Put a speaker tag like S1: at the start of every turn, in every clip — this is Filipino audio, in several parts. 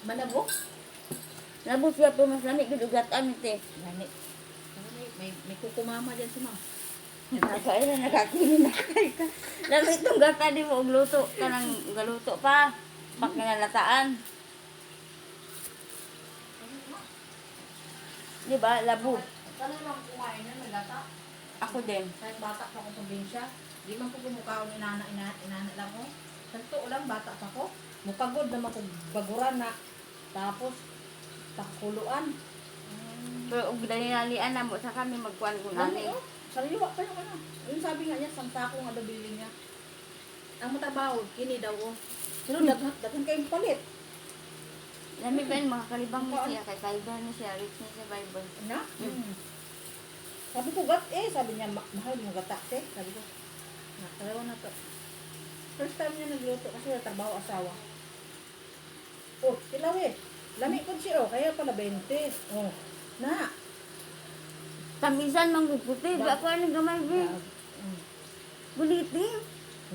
S1: Manabo?
S2: Nabot siya po mas lamig gudugatan ite.
S1: Gani. May kukumama dyan si ma'am.
S2: Kaya na nakakinin na kay ka. Lalo itong gata di mo og luto kanang galuto pa. Pak nalataan. Di ba labo?
S1: Talagang kumain na nagata.
S2: Ako din.
S1: Kahit bata pa ako probinsya, di man ko kumukhaon inana lang ko. Santo lang bata pa ko. Mukagod naman ko baguran na. Tapos takuluan.
S2: Pero og dali-dalian na mo sa kami magkuan kun
S1: Ano
S2: ani.
S1: oh? Sariwa pa yung ano. Yung sabi nga niya, samta ko nga daw bilhin niya. Ang matabaw, kini daw oh. Pero daghan kayong palit.
S2: Lami ba yung mga kalibang ni siya kay fiber ni siya, rich ni siya fiber.
S1: Na? Sabi ko, sabi niya, mahal yung gata, sabi ko, nakalawa na to. First time niya nagluto kasi trabaho asawa. Oh, silaw Lami ko siya, kaya pala 20. Oh, na.
S2: Tamisan mang puti, ba ko ani gamay bi. Buliti.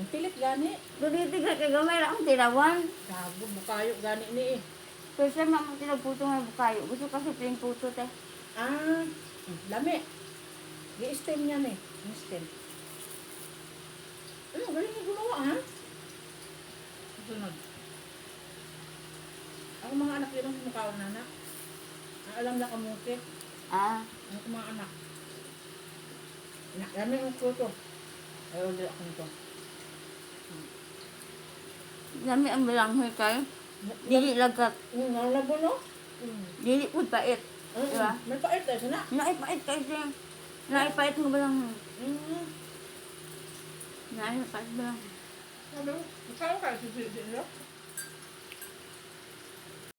S1: Ang pilit gani.
S2: Buliti ka kay gamay ra ang tirawan.
S1: Gago, bukayo gani ni eh.
S2: Pero siya mamang tinaputo nga bukayo. Gusto kasi plain puto te.
S1: Ah, lami. Gi-stem niya ni. Stem. Ano, galing niya gumawa ha? Sunod. Ang mga anak yun ang sumukaon na anak. Ang alam na kamuti.
S2: Ah,
S1: Ang mga anak. Lami ang kuto. Ayaw din ako nito.
S2: lami ang balanghoy kay. Dili lagkat.
S1: Nalabo no?
S2: Dili pud pait. Diba?
S1: May pait tayo sana.
S2: Naipait kay siya. Naipait mo balanghoy.
S1: Mm.
S2: Naipait balanghoy.
S1: Sabi mo, magkano kayo si Sisi?